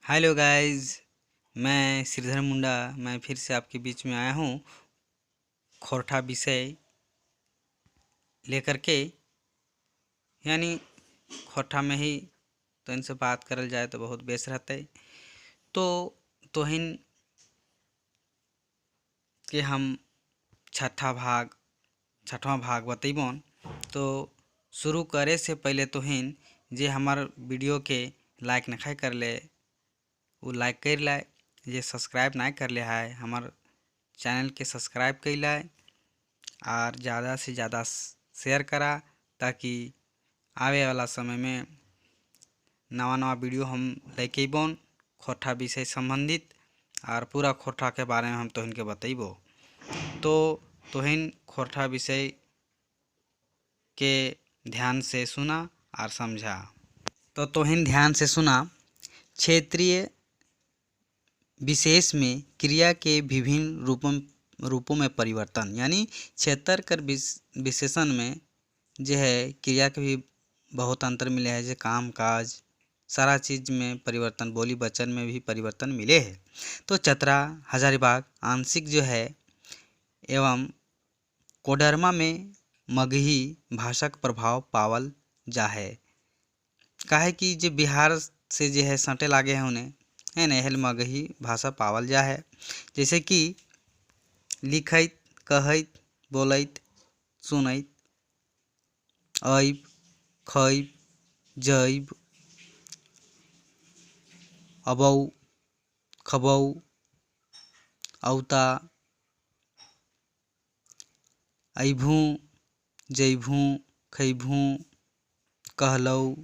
Hello guys. मैं श्रीधर मुंडा। मैं फिर से आपके बीच में आया हूँ खोरठा विषय लेकर के। यानी खोरठा में ही तो इनसे बात करल जाए तो बहुत बेस रहते। तो तोहिन के हम छठवां भाग बतैबन। तो शुरू करे से पहले तोहिन जे हमार वीडियो के लाइक नहीं कर ले वो लाइक कर लाए। जे सब्सक्राइब नहीं कर ले है हमार चैनल के सब्सक्राइब कर लाए और ज़्यादा से ज़्यादा शेयर करा, ताकि आवे वाला समय में नवा नवा वीडियो हम लेके अबन खोरठा विषय संबंधित और पूरा खोरठा के बारे में हम तोहिन के बतैबो। तो तोहिन खोरठा विषय के ध्यान से सुना और समझा। तो तोहिन ध्यान से सुना। क्षेत्रीय विशेष में क्रिया के विभिन्न रूपों में परिवर्तन, यानी क्षेत्र कर विशेषण में जो है क्रिया के भी बहुत अंतर मिले हैं। जो काम काज सारा चीज़ में परिवर्तन, बोली वचन में भी परिवर्तन मिले हैं। तो चतरा हजारीबाग आंशिक जो है एवं कोडरमा में मगही भाषा का प्रभाव पावल जा है। काहे कि जो बिहार से जो है सटे लागे हैं उन्हें है न, हेल मगही भाषा पावल जा है। जैसे कि लिखत, कहत, बोलत, सुनत, अइब, खइब, जइब, अबऊ, खबऊ, औता, अइभू, जइभू, खइभू, कहलऊ,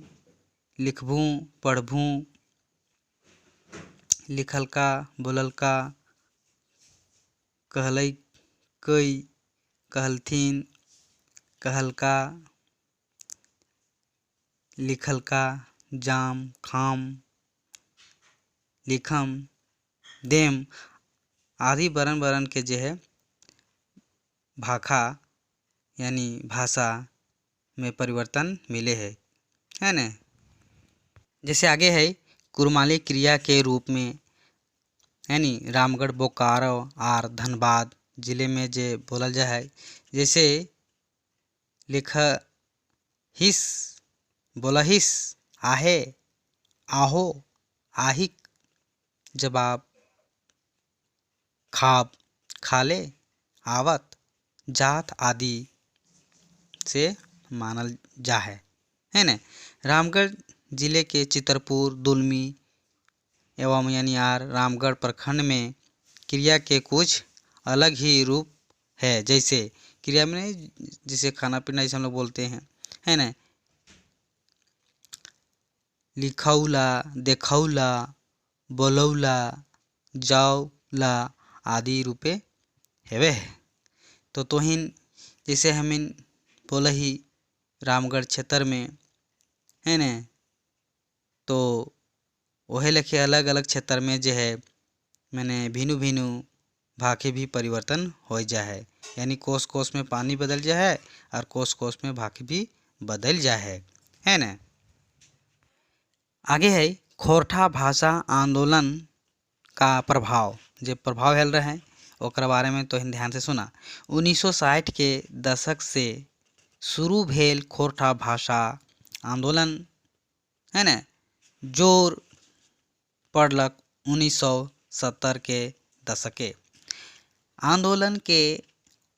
लिखभू, पढ़भू, लिखलका, बोललका, कहलई, कई, कहलथिन, कहलका, लिखलका, जाम, खाम, लिखम, देम आदि बरन के जो है भाखा यानी भाषा में परिवर्तन मिले है न। जैसे आगे है कुरमाली क्रिया के रूप में, यानी रामगढ़, बोकारो और धनबाद जिले में जे बोलल जा है। जैसे लिख हिस, बोलहिस, आहे, आहो, आहिक, जवाब, खाब, खाले, आवत, जात आदि से मानल जा है न। रामगढ़ जिले के चितरपुर, दुलमी एवं यानी आर रामगढ़ प्रखंड में क्रिया के कुछ अलग ही रूप है। जैसे क्रिया में जिसे खाना पीना जैसे हम लोग बोलते हैं है न, लिखौला, देखौला, बोलौला, जाओला आदि रूपे हेवे है। तो तोहिन जैसे हमिन बोलही रामगढ़ क्षेत्र में है न, तो वही लेखे अलग अलग क्षेत्र में जो है मैंने भिनु भिनु भाखे भी परिवर्तन हो जा है। यानी कोस कोस में पानी बदल जा है और कोस कोस में भाखे भी बदल जा है न। आगे है खोरठा भाषा आंदोलन का प्रभाव। जो प्रभाव हेल रहे हैं ओकर बारे में तो ध्यान से सुना। 1960 के दशक से शुरू भेल खोरठा भाषा आंदोलन है न, जोर पड़लक 1970 के दशके। आंदोलन के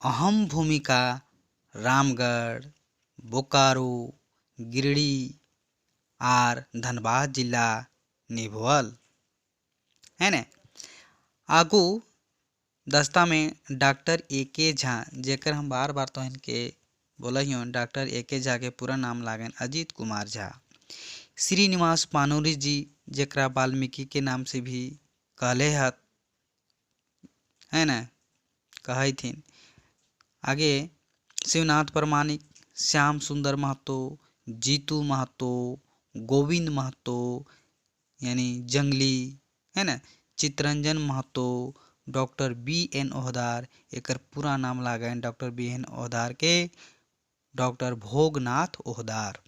अहम भूमिका रामगढ़, बोकारो, गिरिडीह और धनबाद जिला निभवल है न। आगू दस्ता में डॉक्टर ए.के. झा, जेकर हम बार बार तो इनके बोला ही हूँ, डॉक्टर ए.के. झा के पूरा नाम लागन अजीत कुमार झा। श्रीनिवास पानोरी जी, जेकरा वाल्मीकि के नाम से भी कहले हत है न, कहे थिन। आगे शिवनाथ प्रमाणिक, श्याम सुंदर महतो, जीतू महतो, गोविंद महतो यानी जंगली है न, चितरंजन महतो, डॉक्टर बी.एन. ओहदार, एकर पूरा नाम लागन डॉक्टर बी.एन. ओहदार के डॉक्टर भोगनाथ ओहदार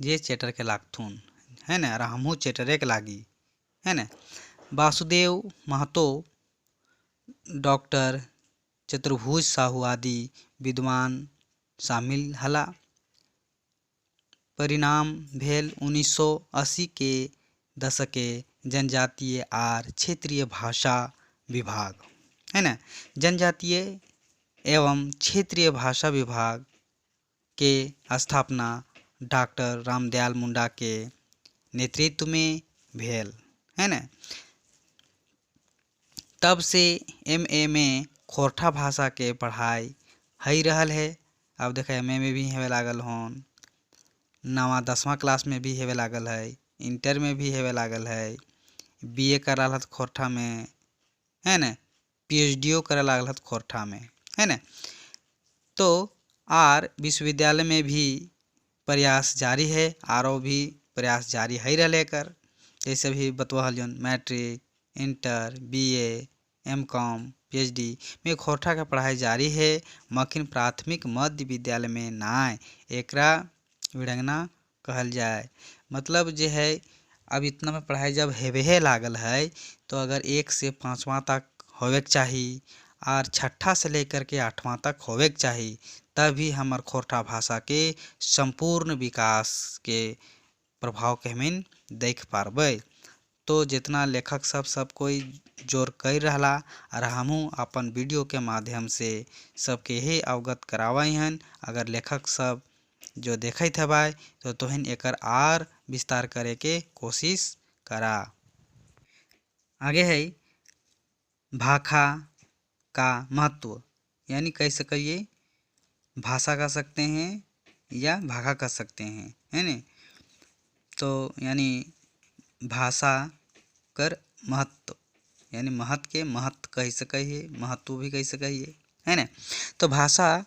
जे चेटर के लागथुन है ना, और हमहू चेटरे के लागी, है ना। वासुदेव महतो, डॉक्टर चतुर्भुज साहू आदि विद्वान शामिल हला। परिणाम भेल 1980 के दशके जनजातीय आर क्षेत्रीय भाषा विभाग, है ना। जनजातीय एवं क्षेत्रीय भाषा विभाग के स्थापना डॉक्टर रामदयाल मुंडा के नेतृत्व में भेल, है ना। तब से एमए में खोरठा भाषा के पढ़ाई हई रहल है। अब देखे एमए में भी हेवे लागल हन, नवा 10वां क्लास में भी हेवे लागल है, इंटर में भी हेवे लागल है, बीए करा हत खोरठा में, है ना, पीएचडीओ करे लागल हत खोरठा में, है ना। तो आर विश्वविद्यालय में भी प्रयास जारी है, आरो भी प्रयास जारी है रहे कर, जैसे भी बतवल जन matric, inter, BA, MCom, PhD में खोरठा का पढ़ाई जारी है। मखिन प्राथमिक मध्य विद्यालय में नाय एकरा विडंगना कहल जाए। मतलब जे है अब इतना में पढ़ाई जब हेवे लागल है तो अगर 1 से 5वां तक होवे के चाही और 6ठा से लेकर के 8वां तक होवे के चाही, तभी हमार खोरठा भाषा के संपूर्ण विकास के प्रभाव के हमिन देख पारबे। तो जितना लेखक सब कोई जोर कर रहा और हमहू अपन वीडियो के माध्यम से सबके ही अवगत करावाई हन। अगर लेखक सब जो देखत हवाय तो तोहन एकर आर विस्तार करे के कोशिश करा। आगे है भाषा का महत्व, यानी कह सकिए भाषा कह सकते हैं या भाषा कह सकते हैं, है ना। तो यानी भाषा कर महत्व, यानी महत्व के महत्व कह सकिए, महत्व भी कह सकिए, है ना। तो भाषा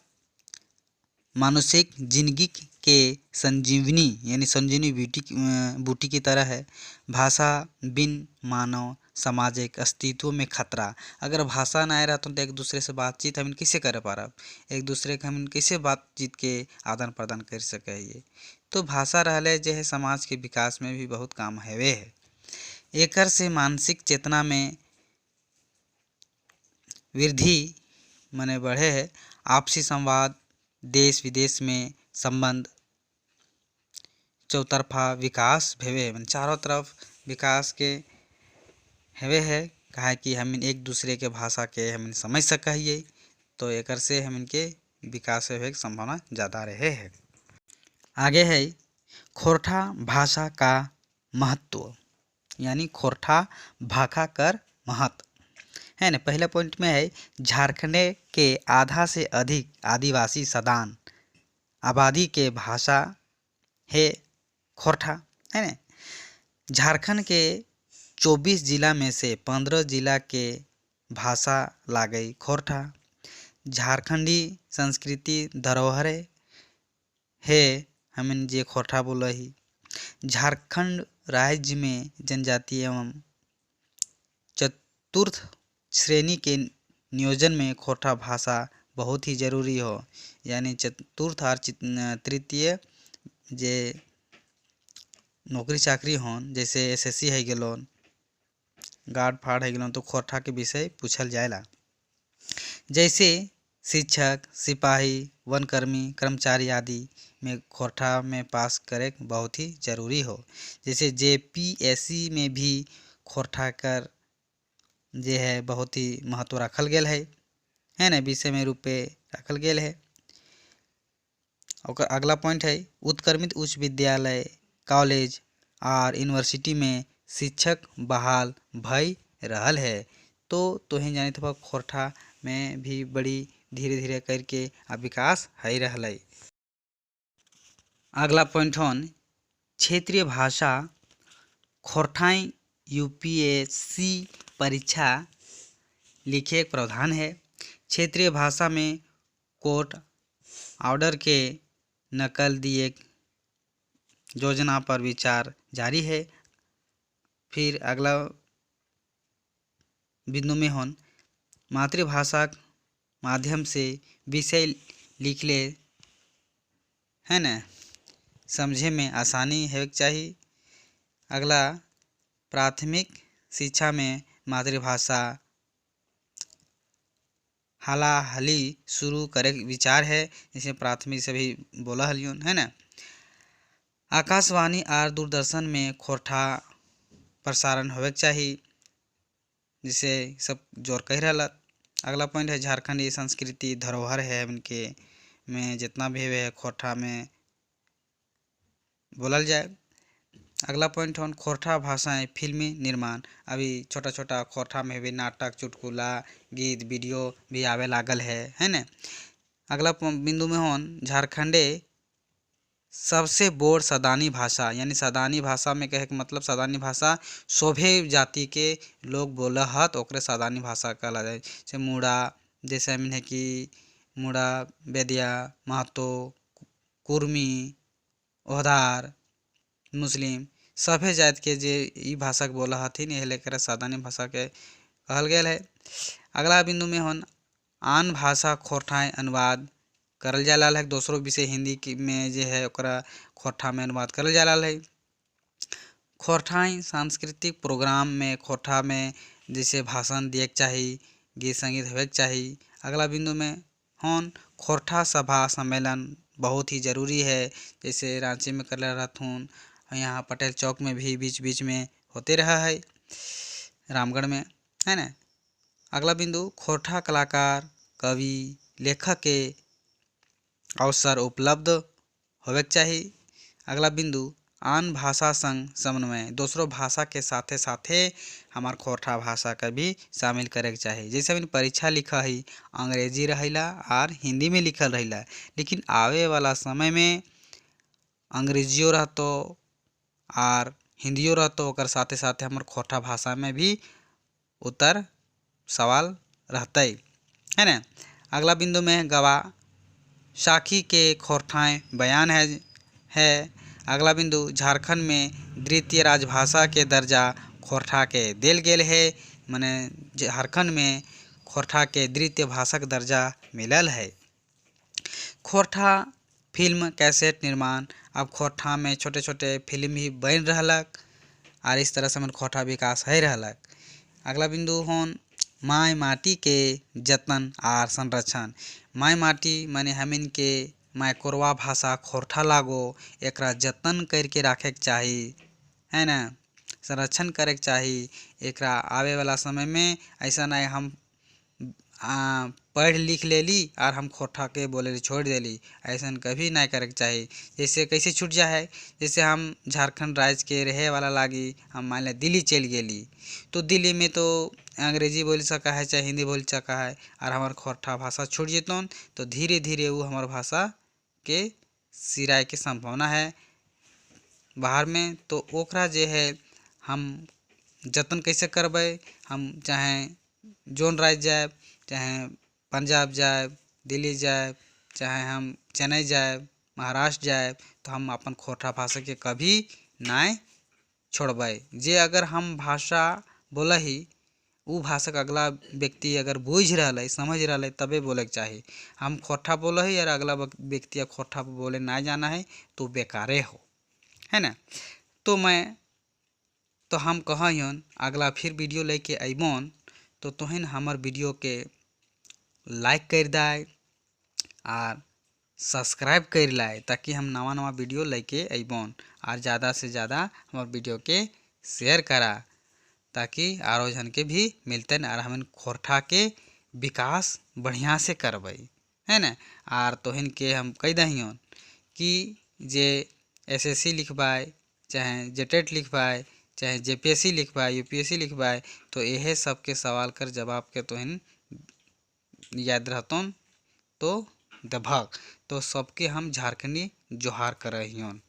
मानसिक जिंदगी के संजीवनी यानी संजीवनी बूटी की तरह है। भाषा बिन मानव सामाजिक अस्तित्व में खतरा। अगर भाषा ना रहा तो एक दूसरे से बातचीत हम कैसे कर पा रहा, एक दूसरे के हम कैसे बातचीत के आदान प्रदान कर सके। तो भाषा रहले जो है समाज के विकास में भी बहुत काम हेवे है। एकर से मानसिक चेतना में वृद्धि मने बढ़े है। आपसी संवाद, देश विदेश में संबंध, चौतरफा विकास भेवे, चारों तरफ विकास के हेवे है। कहा कि हम एक दूसरे के भाषा के हम समझ सकिए तो एकर से हम इनके विकास होवे की संभावना ज़्यादा रहे है। आगे है खोरठा भाषा का महत्व, यानी खोरठा भाषा कर महत्व, है ना। पहले पॉइंट में है झारखंड के आधा से अधिक आदिवासी सदान आबादी के भाषा है खोरठा, है ना। झारखंड के 24 जिला में से 15 जिला के भाषा लागई खोरठा। झारखंडी संस्कृति धरोहर है हमें जे खोरठा बोला ही। झारखंड राज्य में जनजातीय एवं चतुर्थ श्रेणी के नियोजन में खोरठा भाषा बहुत ही जरूरी हो, यानी चतुर्थ और तृतीय जे नौकरी चाकरी होन, जैसे एसएससी है गेलोन, गार्ड फाड़ है गेलोन, तो खोरठा के विषय पूछल जाएला। जैसे शिक्षक, सिपाही, वनकर्मी, कर्मचारी आदि में खोरठा में पास करे बहुत ही जरूरी हो। जैसे जेपीएससी में भी खोरठा कर जे है बहुत ही महत्व रखल गेल है ना, विषय में रूपे रखल गेल है। और अगला पॉइंट है उत्क्रमित उच्च विद्यालय, कॉलेज और यूनिवर्सिटी में शिक्षक बहाल भई रहल है। तो तोहें जानी था खोरठा में भी बड़ी धीरे धीरे करके अब विकास है रहल है। अगला पॉइंट होन क्षेत्रीय भाषा खोरठाई यूपीएससी परीक्षा लिखे एक प्रावधान है। क्षेत्रीय भाषा में कोर्ट ऑर्डर के नकल दिए योजना पर विचार जारी है। फिर अगला बिंदु में होन मातृभाषा माध्यम से विषय लिख ले, है ना, समझे में आसानी है चाहिए। अगला प्राथमिक शिक्षा में मातृभाषा हालाहाली शुरू करे विचार है, जिसे प्राथमिक से भी बोला हलियन है ना। आकाशवाणी और दूरदर्शन में खोरठा प्रसारण होवे के चाहिए, जिसे सब जोर कह रहा। अगला पॉइंट है झारखंडी संस्कृति धरोहर है उनके में जितना भी है खोरठा में बोलल जाए। अगला पॉइंट है खोरठा भाषाएं फिल्मी निर्माण। अभी छोटा छोटा खोरठा में भी नाटक चुटकुला गीत वीडियो भी आवे लागल है ना। अगला बिंदु में होन झारखंडे सबसे बोर सदानी भाषा, यानी सदानी भाषा में कहे के मतलब सदानी भाषा सभे जाति के लोग बोला हत ओकरे सदानी भाषा कहला जाए। जैसे मुड़ा, जैसे है कि मुड़ा बेदिया महतो कुर्मी ओहदार मुस्लिम सभे जात के जे ई भाषा के बोला हथिन यह लेकर सदानी भाषा के कहल गया है। अगला बिंदु में होन आन भाषा खोरठाएँ अनुवाद करल जाला है। दूसरों विषय हिंदी में जे है ओकरा खोरठा में अनुवाद करल जाला है। खोरठाएँ सांस्कृतिक प्रोग्राम में खोरठा में जैसे भाषण दिए के चाहिए, गीत संगीत होवे के चाहिए। अगला बिंदु में होन खोरठा सभा सम्मेलन बहुत ही जरूरी है, जैसे रांची में कर रहथून, यहाँ पटेल चौक में भी बीच बीच में होते रहा है, रामगढ़ में है ना। अगला बिंदु खोरठा कलाकार कवि लेखक के अवसर उपलब्ध होवे के चाहिए। अगला बिंदु आन भाषा संग समन्वय, दूसरों भाषा के साथे साथे हमार खोरठा भाषा का भी शामिल करे के चाहिए। जैसे मैंने परीक्षा लिखा है अंग्रेजी रहिला और हिंदी में लिखल रहिला, लेकिन आवे वाला समय में अंग्रेजियो रहतो और हिंदियो रहतो, ओकर साथे साथे हमार खोरठा भाषा में भी उत्तर सवाल रहते है ना। अगला बिंदु में गवाह साखी के खोरठाएँ बयान है। अगला बिंदु झारखंड में द्वितीय राजभाषा के दर्जा खोरठा के देल गेल है, माने झारखंड में खोरठा के द्वितीय भाषा का दर्जा मिलल है। खोरठा फिल्म कैसेट निर्माण, अब खोरठा में छोटे छोटे फिल्म भी बन रहलक और इस तरह से मन खोरठा विकास है रहलक। अगला बिंदु होन माय माटी के जतन और संरक्षण। माय माटी माने हमिन के मायकोरवा भाषा खोरठा लागो, एकरा जतन करके रखे के चाहिए है ना, संरक्षण करे के चाहिए। एकरा आवे वाला समय में ऐसा नहीं हम पढ़ लिख लेली और हम खोरठा के बोले छोड़ देली, ऐसा कभी नहीं करे के चाहिए। जैसे कैसे छूट जा है, जैसे हम झारखंड राज्य के रहे वाला लागी हम मान लें दिल्ली चल गेली, तो दिल्ली में तो अंग्रेजी बोल सका है चाहे हिंदी बोल सका है और हमार खोरठा भाषा छूट जेतन, तो धीरे धीरे वो हमार भाषा के सिराय के संभावना है बाहर में। तो ओकरा जे है हम जतन कैसे करबे, हम चाहे जोन राज्य जाए, चाहे पंजाब जाए, दिल्ली जाए, चाहे हम चेन्नई जाए, महाराष्ट्र जाए, तो हम अपन खोरठा भाषा के कभी नहीं छोड़बे। जे अगर हम भाषा बोला ही वो भाषा का अगला व्यक्ति अगर बूझ रहा है समझ रहा है तबे बोले के चाहिए। हम खोरठा बोला ही और अगला व्यक्ति खोरठा बोले ना जाना है तो बेकारे हो है ना। तो हम कहन अगला फिर वीडियो लेके अबन, तो तोहन हमार वीडियो के लाइक कर दाए और सब्सक्राइब कर लाए, ताकि हम नवा नवा वीडियो लेके अबन और ज़्यादा से ज़्यादा हमार वीडियो के शेयर करा, ताकि आरो जन के भी मिलते और हम खोरठा के विकास बढ़िया से करबे है ना। और तोहन के हम कह दहियन कि जे एसएससी लिखबाए चाहे जेटेट लिखबाए चाहे जेपीएससी लिखबाए यूपीएससी लिखबाए, तो यह सब के सवाल कर जवाब के तोहन याद रहतन तो दभक, तो सबके हम झारखंडी जोहार कर रहियन।